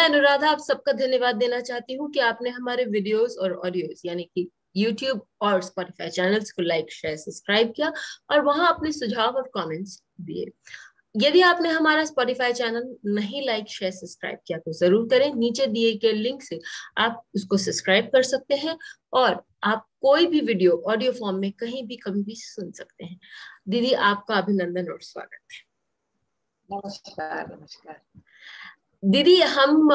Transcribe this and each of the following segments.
अनुराधा आप सबका धन्यवाद देना चाहती हूँ कि आपने हमारे वीडियोस और ऑडियोस यानी कि यूट्यूब और स्पॉटिफाई चैनल्स को लाइक शेयर सब्सक्राइब किया और वहां अपने सुझाव और कमेंट्स दिए। यदि आपने हमारा स्पॉटिफाई चैनल नहीं लाइक शेयर सब्सक्राइब किया तो जरूर करें। नीचे दिए गए लिंक से आप उसको सब्सक्राइब कर सकते हैं और आप कोई भी वीडियो ऑडियो फॉर्म में कहीं भी कभी भी सुन सकते हैं। दीदी आपका अभिनंदन और स्वागत है। नमस्कार। नमस्कार दीदी, हम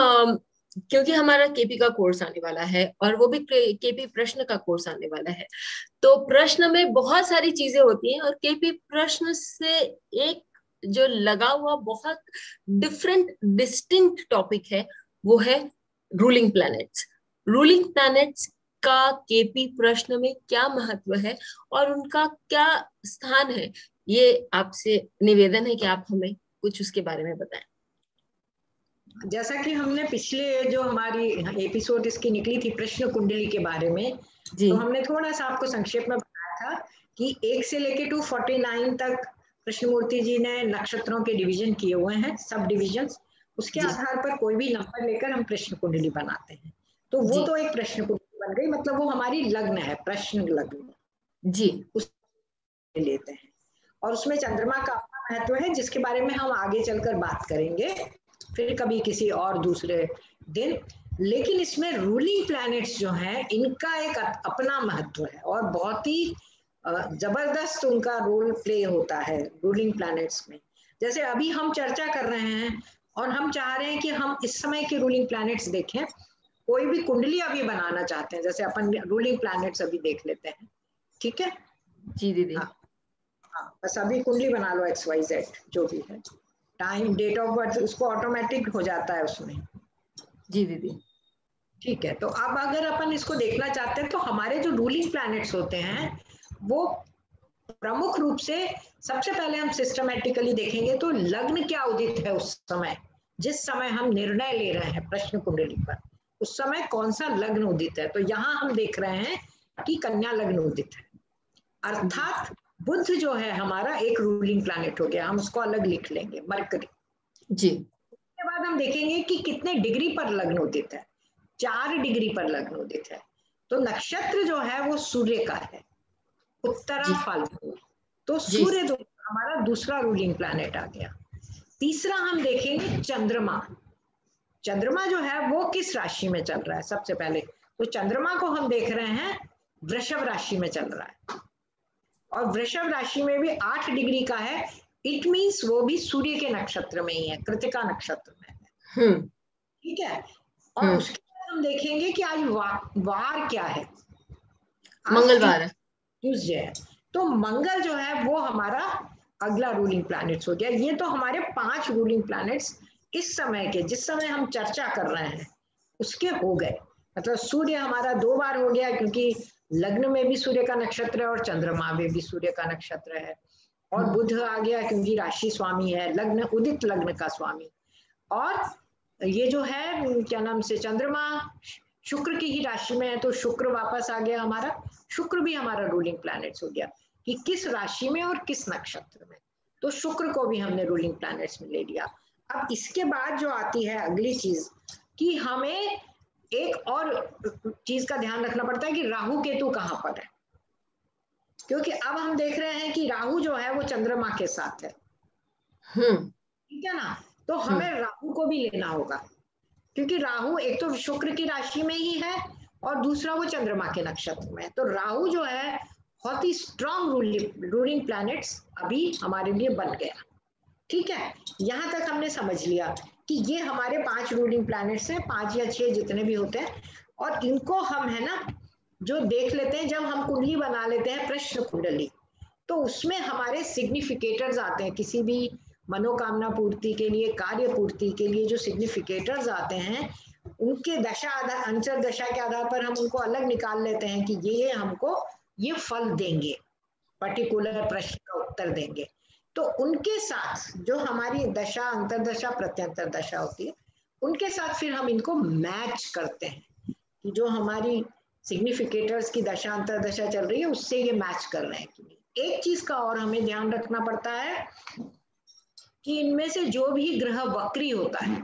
क्योंकि हमारा केपी का कोर्स आने वाला है और वो भी केपी प्रश्न का कोर्स आने वाला है, तो प्रश्न में बहुत सारी चीजें होती हैं और केपी प्रश्न से एक जो लगा हुआ बहुत डिफरेंट डिस्टिंक्ट टॉपिक है वो है रूलिंग प्लैनेट्स। रूलिंग प्लैनेट्स का केपी प्रश्न में क्या महत्व है और उनका क्या स्थान है, ये आपसे निवेदन है कि आप हमें कुछ उसके बारे में बताएं। जैसा कि हमने पिछले जो हमारी एपिसोड इसकी निकली थी प्रश्न कुंडली के बारे में, तो हमने थोड़ा सा आपको संक्षेप में बताया था कि 1 से लेके 249 तक कृष्णमूर्ति जी ने नक्षत्रों के डिवीजन किए हुए हैं, सब डिविजन। उसके आधार पर कोई भी नंबर लेकर हम प्रश्न कुंडली बनाते हैं। तो वो तो एक प्रश्न कुंडली बन गई, मतलब वो हमारी लग्न है, प्रश्न लग्न जी, उस लेते हैं। और उसमें चंद्रमा का अपना महत्व है जिसके बारे में हम आगे चलकर बात करेंगे फिर कभी किसी और दूसरे दिन। लेकिन इसमें रूलिंग प्लैनेट्स जो हैं इनका एक अपना महत्व है और बहुत ही जबरदस्त उनका रोल प्ले होता है रूलिंग प्लैनेट्स में। जैसे अभी हम चर्चा कर रहे हैं और हम चाह रहे हैं कि हम इस समय के रूलिंग प्लैनेट्स देखें। कोई भी कुंडली अभी बनाना चाहते हैं, जैसे अपन रूलिंग प्लैनेट्स अभी देख लेते हैं, ठीक है जी दीदी। हाँ, बस अभी कुंडली बना लो XYZ जो भी है, टाइम डेट ऑफ बर्थ उसको ऑटोमेटिक हो जाता है उसमें। जी दीदी ठीक है, तो अब अगर अपन इसको देखना चाहते हैं तो हमारे जो रूलिंग प्लैनेट्स होते हैं वो प्रमुख रूप से सबसे पहले हम सिस्टमेटिकली देखेंगे तो लग्न क्या उदित है उस समय, जिस समय हम निर्णय ले रहे हैं प्रश्न कुंडली पर, उस समय कौन सा लग्न उदित है। तो यहाँ हम देख रहे हैं कि कन्या लग्न उदित है, अर्थात बुध जो है हमारा एक रूलिंग प्लैनेट हो गया, हम उसको अलग लिख लेंगे मरकरी जी। उसके बाद हम देखेंगे कि कितने डिग्री पर लग्न उदित है, 4 डिग्री पर लग्न उदित है। तो नक्षत्र जो है वो सूर्य का है, उत्तरा फाल्गुनी, तो सूर्य हमारा दूसरा रूलिंग प्लैनेट आ गया। तीसरा हम देखेंगे चंद्रमा। चंद्रमा जो है वो किस राशि में चल रहा है, सबसे पहले तो चंद्रमा को हम देख रहे हैं वृषभ राशि में चल रहा है और वृषभ राशि में भी 8 डिग्री का है। इट मीन्स वो भी सूर्य के नक्षत्र में ही है, कृतिका नक्षत्र में है, ठीक है। और उसके बाद हम देखेंगे कि आज वार क्या है, मंगलवार है, ट्यूसडे है। तो मंगल जो है वो हमारा अगला रूलिंग प्लैनेट्स हो गया। ये तो हमारे 5 रूलिंग प्लैनेट्स इस समय के, जिस समय हम चर्चा कर रहे हैं उसके हो गए। मतलब सूर्य हमारा 2 बार हो गया क्योंकि लग्न में भी सूर्य का नक्षत्र है और चंद्रमा में भी सूर्य का नक्षत्र है, और बुध आ गया क्योंकि राशि स्वामी है, लग्न उदित लग्न का स्वामी। और ये जो है क्या नाम से चंद्रमा शुक्र की ही राशि में है, तो शुक्र वापस आ गया हमारा, शुक्र भी हमारा रूलिंग प्लैनेट्स हो गया कि किस राशि में और किस नक्षत्र में। तो शुक्र को भी हमने रूलिंग प्लैनेट्स में ले लिया। अब इसके बाद जो आती है अगली चीज कि हमें एक और चीज का ध्यान रखना पड़ता है कि राहु केतु कहाँ पर है, क्योंकि अब हम देख रहे हैं कि राहु जो है वो चंद्रमा के साथ है, ठीक है ना। तो हमें राहु को भी लेना होगा क्योंकि राहु एक तो शुक्र की राशि में ही है और दूसरा वो चंद्रमा के नक्षत्र में है। तो राहु जो है बहुत ही स्ट्रॉन्ग रूलिंग प्लैनेट्स अभी हमारे लिए बन गया, ठीक है। यहां तक हमने समझ लिया कि ये हमारे 5 रूलिंग प्लैनेट्स हैं, 5 या 6 जितने भी होते हैं, और इनको हम है ना जो देख लेते हैं जब हम कुंडली बना लेते हैं प्रश्न कुंडली, तो उसमें हमारे सिग्निफिकेटर्स आते हैं। किसी भी मनोकामना पूर्ति के लिए, कार्य पूर्ति के लिए जो सिग्निफिकेटर्स आते हैं उनके दशा आधार, अंतर दशा के आधार पर हम उनको अलग निकाल लेते हैं कि ये हमको ये फल देंगे, पर्टिकुलर प्रश्न का उत्तर देंगे। तो उनके साथ जो हमारी दशा, अंतरदशा, प्रत्यंतर दशा होती है, उनके साथ फिर हम इनको मैच करते हैं कि जो हमारी सिग्निफिकेटर्स की दशा अंतरदशा चल रही है उससे ये मैच कर रहे हैं कि नहीं। एक चीज का और हमें ध्यान रखना पड़ता है कि इनमें से जो भी ग्रह वक्री होता है,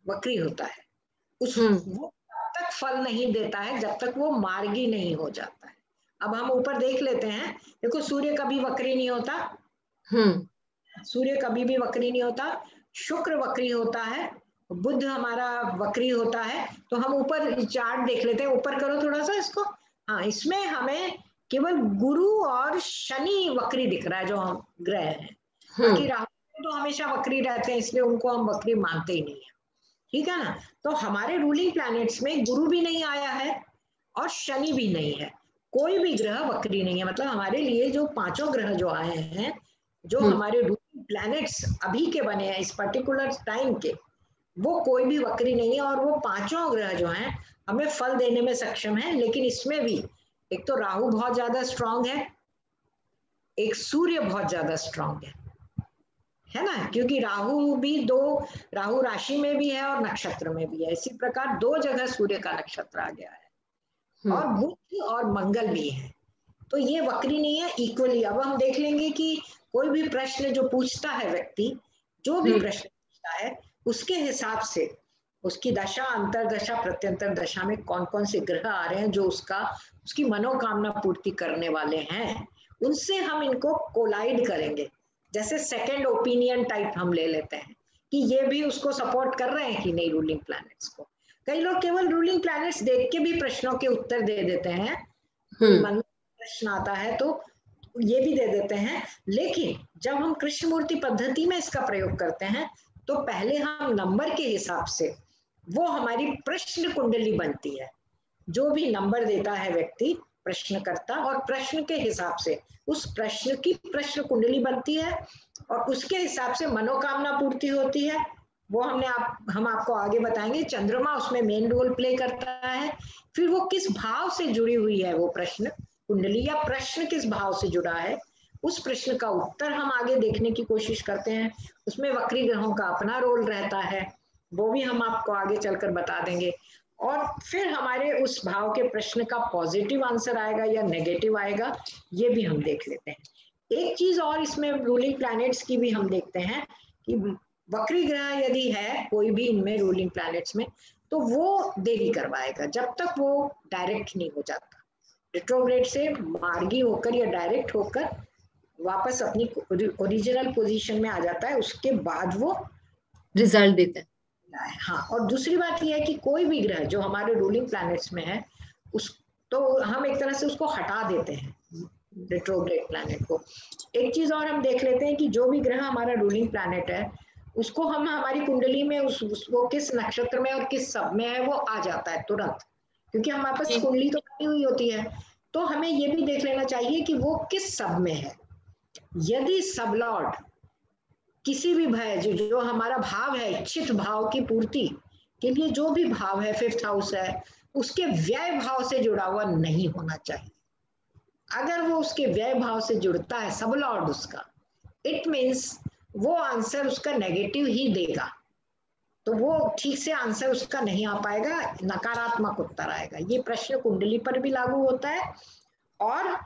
वक्री होता है, उस हम्म। वो तब तक फल नहीं देता है जब तक वो मार्गी नहीं हो जाता है। अब हम ऊपर देख लेते हैं, देखो सूर्य कभी वक्री नहीं होता, हम्म। सूर्य कभी भी वक्री नहीं होता, शुक्र वक्री होता है, बुध हमारा वक्री होता है। तो हम ऊपर चार्ट देख लेते हैं, ऊपर करो थोड़ा सा इसको। हाँ, इसमें हमें केवल गुरु और शनि वक्री दिख रहा है जो हम ग्रह हैं, बाकी हम्म। राहु तो हमेशा वक्री रहते हैं, इसलिए उनको हम वक्री मानते ही नहीं है। ठीक है ना। तो हमारे रूलिंग प्लैनेट्स में गुरु भी नहीं आया है और शनि भी नहीं है, कोई भी ग्रह वक्री नहीं है। मतलब हमारे लिए जो पांचों ग्रह जो आए हैं, जो हम्म। हमारे रूलिंग प्लैनेट्स अभी के बने हैं इस पर्टिकुलर टाइम के, वो कोई भी वक्री नहीं है। और वो पांचों ग्रह जो हैं हमें फल देने में सक्षम है। लेकिन इसमें भी एक तो राहु बहुत ज्यादा स्ट्रांग है, एक सूर्य बहुत ज्यादा स्ट्रांग है ना, क्योंकि राहु भी दो, राहु राशि में भी है और नक्षत्र में भी है। इसी प्रकार दो जगह सूर्य का नक्षत्र आ गया है, और हम्म। बुध और मंगल भी है। तो ये वक्री नहीं है, इक्वली। अब हम देख लेंगे कि कोई भी प्रश्न जो पूछता है व्यक्ति, जो भी हम्म। प्रश्न पूछता है उसके हिसाब से उसकी दशा, अंतरदशा, प्रत्यंतर दशा में कौन कौन से ग्रह आ रहे हैं जो उसकी मनोकामना पूर्ति करने वाले हैं, उनसे हम इनको कोलाइड करेंगे। जैसे सेकंड ओपिनियन टाइप हम ले लेते हैं कि ये भी उसको सपोर्ट कर रहे हैं कि नहीं रूलिंग प्लैनेट्स को। कई लोग केवल रूलिंग प्लैनेट्स देख के भी प्रश्नों के उत्तर दे देते हैं, कोई हम्म। मन प्रश्न आता है तो ये भी दे देते हैं। लेकिन जब हम कृष्णमूर्ति पद्धति में इसका प्रयोग करते हैं तो पहले हम नंबर के हिसाब से, वो हमारी प्रश्न कुंडली बनती है। जो भी नंबर देता है व्यक्ति, प्रश्नकर्ता, और प्रश्न के हिसाब से उस प्रश्न की प्रश्न कुंडली बनती है, और उसके हिसाब से मनोकामना पूर्ति होती है। वो हम आपको आगे बताएंगे। चंद्रमा उसमें मेन रोल प्ले करता है। फिर वो किस भाव से जुड़ी हुई है वो प्रश्न कुंडली, या प्रश्न किस भाव से जुड़ा है, उस प्रश्न का उत्तर हम आगे देखने की कोशिश करते हैं। उसमें वक्री ग्रहों का अपना रोल रहता है, वो भी हम आपको आगे चलकर बता देंगे। और फिर हमारे उस भाव के प्रश्न का पॉजिटिव आंसर आएगा या नेगेटिव आएगा, ये भी हम देख लेते हैं। एक चीज और इसमें रूलिंग प्लैनेट्स की भी हम देखते हैं कि वक्री ग्रह यदि है कोई भी इनमें रूलिंग प्लैनेट्स में, तो वो देरी करवाएगा जब तक वो डायरेक्ट नहीं हो जाता। रिट्रोग्रेड से मार्गी होकर या डायरेक्ट होकर वापस अपनी ओरिजिनल पोजीशन में आ जाता है, उसके बाद वो रिजल्ट देते हैं। हाँ। और दूसरी बात यह है कि कोई भी ग्रह जो हमारे रूलिंग प्लैनेट्स में है, उस तो हम एक तरह से उसको हटा देते हैं, रिट्रोग्रेड प्लैनेट को। एक चीज और हम देख लेते हैं कि जो भी ग्रह हमारा रूलिंग प्लैनेट है, उसको हम हमारी कुंडली में वो किस नक्षत्र में और किस सब में है वो आ जाता है तुरंत, क्योंकि हमारे पास हम्म। कुंडली तो बनी हुई होती है। तो हमें ये भी देख लेना चाहिए कि वो किस सब में है। यदि सब लॉर्ड किसी भी भय जो हमारा भाव है, इच्छित भाव की पूर्ति के लिए जो भी भाव है, फिफ्थ हाउस है, उसके व्यय भाव से जुड़ा हुआ नहीं होना चाहिए। अगर वो उसके व्यय भाव से जुड़ता है सब लॉर्ड उसका, इट मीन्स वो आंसर उसका नेगेटिव ही देगा। तो वो ठीक से आंसर उसका नहीं आ पाएगा, नकारात्मक उत्तर आएगा। ये प्रश्न कुंडली पर भी लागू होता है, और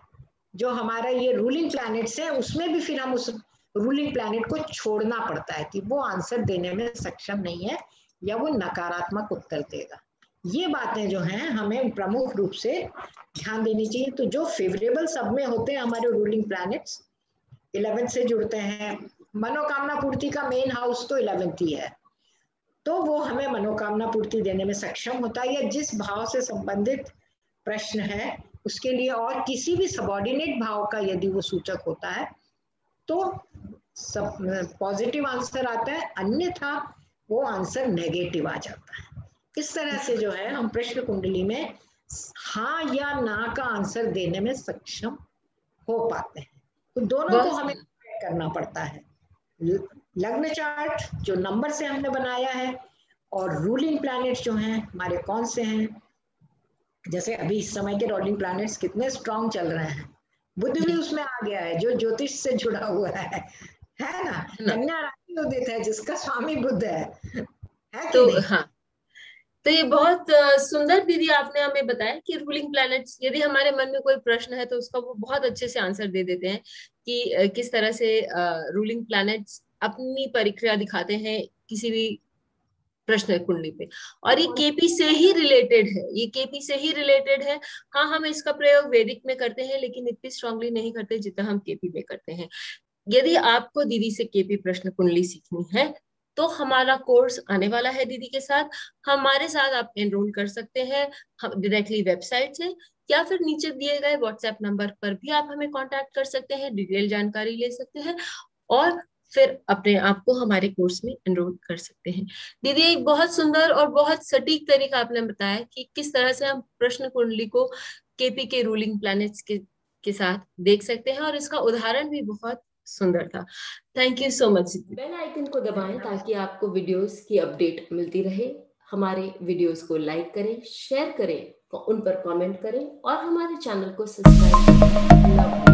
जो हमारा ये रूलिंग प्लैनेट्स है उसमें भी फिर हम उस रूलिंग प्लैनेट को छोड़ना पड़ता है कि वो आंसर देने में सक्षम नहीं है या वो नकारात्मक उत्तर देगा। ये बातें जो हैं हमें प्रमुख रूप से ध्यान देनी चाहिए। तो जो फेवरेबल सब में होते हैं हमारे रूलिंग प्लैनेट्स, 11th से जुड़ते हैं। मनोकामना पूर्ति का मेन हाउस तो 11th ही है, तो वो हमें मनोकामना पूर्ति देने में सक्षम होता है, या जिस भाव से संबंधित प्रश्न है उसके लिए और किसी भी सबॉर्डिनेट भाव का यदि वो सूचक होता है तो सब पॉजिटिव आंसर आता है, अन्यथा वो आंसर नेगेटिव आ जाता है। इस तरह से जो है हम प्रश्न कुंडली में हाँ या ना का आंसर देने में सक्षम हो पाते हैं। तो दोनों को बहुत। हमें करना पड़ता है, लग्न चार्ट जो नंबर से हमने बनाया है, और रूलिंग प्लैनेट्स जो हैं हमारे कौन से हैं। जैसे अभी इस समय के रूलिंग प्लैनेट्स कितने स्ट्रांग चल रहे हैं, बुध भी उसमें आ गया है जो ज्योतिष से जुड़ा हुआ है ना। है ना। कन्या राशि उदित है जिसका स्वामी बुध है कि तो नहीं। हाँ, तो ये बहुत सुंदर दीदी आपने हमें बताया कि रूलिंग प्लैनेट्स, यदि हमारे मन में कोई प्रश्न है तो उसका वो बहुत अच्छे से आंसर दे देते हैं कि किस तरह से रूलिंग प्लैनेट्स अपनी परिक्रिया दिखाते हैं किसी भी प्रश्न कुंडली पे, और ये केपी से ही रिलेटेड है, ये केपी से ही रिलेटेड है। हाँ, हम इसका प्रयोग वैदिक में करते हैं, लेकिन इतनी स्ट्रांगली नहीं करते जितना हम केपी में करते हैं। यदि आपको दीदी से केपी प्रश्न कुंडली सीखनी है तो हमारा कोर्स आने वाला है दीदी के साथ। हमारे साथ आप एनरोल कर सकते हैं डायरेक्टली वेबसाइट से, या फिर नीचे दिए गए व्हाट्सएप नंबर पर भी आप हमें कांटेक्ट कर सकते हैं, डिटेल जानकारी ले सकते हैं और फिर अपने आप को हमारे कोर्स में एनरोल कर सकते हैं। दीदी एक बहुत सुंदर और बहुत सटीक तरीका आपने बताया कि किस तरह से हम प्रश्न कुंडली को केपी के रूलिंग प्लैनेट्स के साथ देख सकते हैं, और इसका उदाहरण भी बहुत सुंदर था। Thank you so much. Bell icon को दबाएं ताकि आपको वीडियोस की अपडेट मिलती रहे। हमारे वीडियोस को लाइक करें, शेयर करें, उन पर कमेंट करें और हमारे चैनल को सब्सक्राइब करें।